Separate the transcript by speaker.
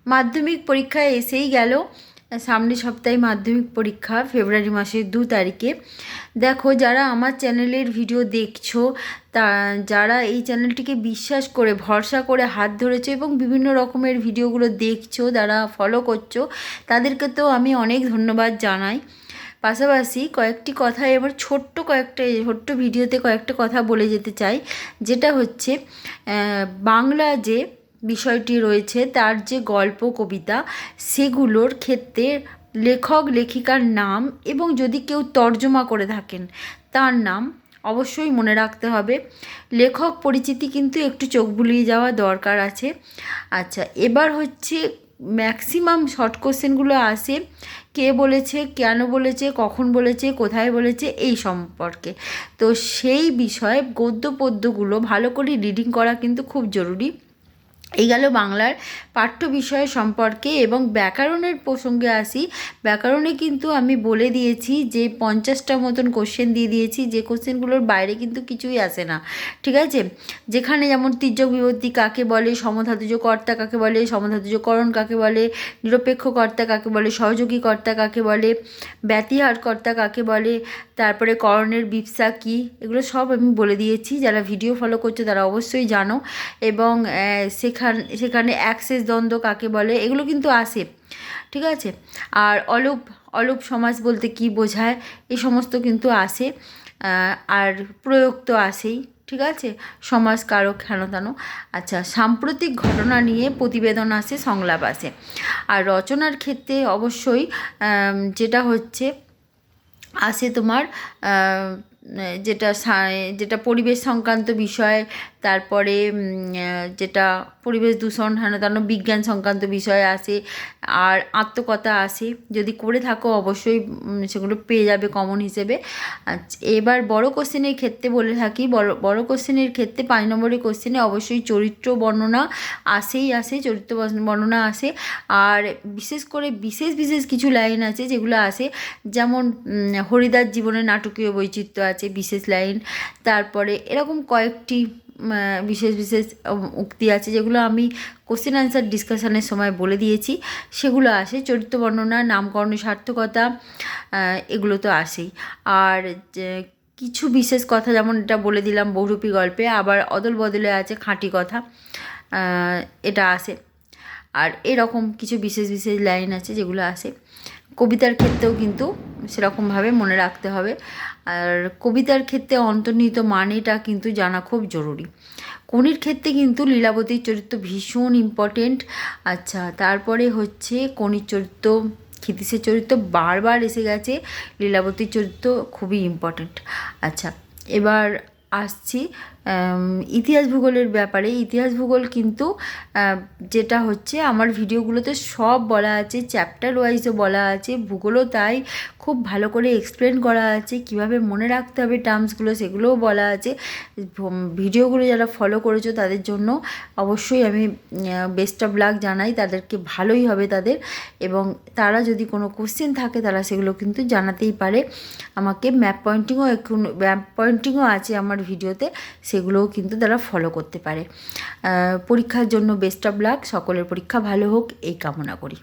Speaker 1: মাধ্যমিক পরীক্ষায় এসেই গেল, সামনের সপ্তাহে মাধ্যমিক পরীক্ষা ফেব্রুয়ারি মাসের 2 তারিখে। দেখো, যারা আমার চ্যানেলের ভিডিও দেখছো, তা যারা এই চ্যানেলটিকে বিশ্বাস করে ভরসা করে হাত ধরেছো এবং বিভিন্ন রকমের ভিডিওগুলো দেখছো, যারা ফলো করছো, তাদেরকে তো আমি অনেক ধন্যবাদ জানাই। পাশাপাশি কয়েকটি কথা এবার ছোট্ট ভিডিওতে কয়েকটা কথা বলে যেতে চাই, যেটা হচ্ছে বাংলা যে বিষয়টি রয়েছে, তার যে গল্প কবিতা, সেগুলোর ক্ষেত্রে লেখক লেখিকার নাম এবং যদি কেউ তর্জমা করে থাকেন তার নাম অবশ্যই মনে রাখতে হবে। লেখক পরিচিতি কিন্তু একটু চোখ বুলিয়ে যাওয়া দরকার আছে। আচ্ছা, এবার হচ্ছে ম্যাক্সিমাম শর্ট কোশ্চেনগুলো আসে কে বলেছে, কেন বলেছে, কখন বলেছে, কোথায় বলেছে, এই সম্পর্কে। তো সেই বিষয়ে গদ্য পদ্যগুলো ভালো করে রিডিং করা কিন্তু খুব জরুরি। এই গেল বাংলার পাঠ্য বিষয় সম্পর্কে। এবং ব্যাকরণের প্রসঙ্গে আসি। ব্যাকরণে কিন্তু আমি বলে দিয়েছি যে 50টা মতন কোশ্চেন দিয়ে দিয়েছি, যে কোশ্চেনগুলোর বাইরে কিন্তু কিছুই আসে না, ঠিক আছে। যেখানে যেমন তির্যক বিভক্তি কাকে বলে, সমধাতুজ কর্তা কাকে বলে, সমধাতুজ করণ কাকে বলে, নিরপেক্ষ কর্তা কাকে বলে, সহযোগী কর্তা কাকে বলে, ব্যতিহার কর্তা কাকে বলে, তারপরে করণের বিপসা কী, এগুলো সব আমি বলে দিয়েছি। যারা ভিডিও ফলো করছো তারা অবশ্যই জানো। এবং সেখানে অ্যাক্সেস দ্বন্দ্ব কাকে বলে, এগুলো কিন্তু আসে, ঠিক আছে। আর অলুপ সমাস বলতে কি বোঝায়, এই সমস্ত কিন্তু আসে। আর প্রয়োগ তো আসেই, ঠিক আছে। সমাস কারক হেনতানো। আচ্ছা, সাম্প্রতিক ঘটনা নিয়ে প্রতিবেদন আসে, সংলাপ আসে। আর রচনার ক্ষেত্রে অবশ্যই যেটা হচ্ছে আসে তোমার যেটা পরিবেশ সংক্রান্ত বিষয়, তারপরে যেটা পরিবেশ দূষণ হেনতেন বিজ্ঞান সংক্রান্ত বিষয় আসে। আর আত্মকথা আসে, যদি করে থাকো অবশ্যই সেগুলো পেয়ে যাবে কমন হিসেবে। আচ্ছা, এবার বড় কোশ্চেনের ক্ষেত্রে বলে থাকি, বড় কোশ্চেনের ক্ষেত্রে 5 নম্বরের কোশ্চেনে অবশ্যই চরিত্র বর্ণনা আসে, চরিত্র বর্ণনা আসে। আর বিশেষ করে বিশেষ কিছু লাইন আছে যেগুলো আসে, যেমন হরিদাস জীবনের নাটকীয় বৈচিত্র্য আছে, বিশেষ লাইন। তারপরে এরকম কয়েকটি বিশেষ উক্তি আছে যেগুলো আমি কোশ্চেন আনসার ডিসকাশনের সময় বলে দিয়েছি, সেগুলো আসে। চরিত্র বর্ণনা, নামকরণের সার্থকতা, এগুলো তো আসেই। আর কিছু বিশেষ কথা, যেমন এটা বলে দিলাম বহুরূপী গল্পে, আবার অদল বদলে আছে খাঁটি কথা, এটা আসে। আর এরকম কিছু বিশেষ লাইন আছে যেগুলো আসে। কবিতার ক্ষেত্রেও কিন্তু সেরকমভাবে মনে রাখতে হবে। আর কবিতার ক্ষেত্রে অন্তর্নিহিত মানেটা কিন্তু জানা খুব জরুরি। কোনির ক্ষেত্রে কিন্তু লীলাবতীর চরিত্র ভীষণ ইম্পর্টেন্ট। আচ্ছা, তারপরে হচ্ছে কোনির চরিত্র, ক্ষিতীশের চরিত্র বারবার এসে গেছে, লীলাবতীর চরিত্র খুবই ইম্পর্টেন্ট। আচ্ছা, এবার আসছি ইতিহাস ভূগোলের ব্যাপারে। ইতিহাস ভূগোল কিন্তু যেটা হচ্ছে আমার ভিডিওগুলোতে সব বলা আছে, চ্যাপ্টার ওয়াইজও বলা আছে, ভূগোলও তাই খুব ভালো করে এক্সপ্লেন করা আছে, কিভাবে মনে রাখতে হবে টার্মসগুলো সেগুলোও বলা আছে। ভিডিওগুলো যারা ফলো করেছো তাদের জন্য অবশ্যই আমি বেস্ট অফ লাক জানাই, তাদেরকে ভালোই হবে তাদের। এবং তারা যদি কোনো কোশ্চেন থাকে তারা সেগুলো কিন্তু জানাতেই পারে আমাকে। ম্যাপ পয়েন্টিংও আছে আমার ভিডিওতে, সেগুলোও কিন্তু তারা ফলো করতে পারে। পরীক্ষার জন্য বেস্ট অফ লাক, সকলের পরীক্ষা ভালো হোক এই কামনা করি।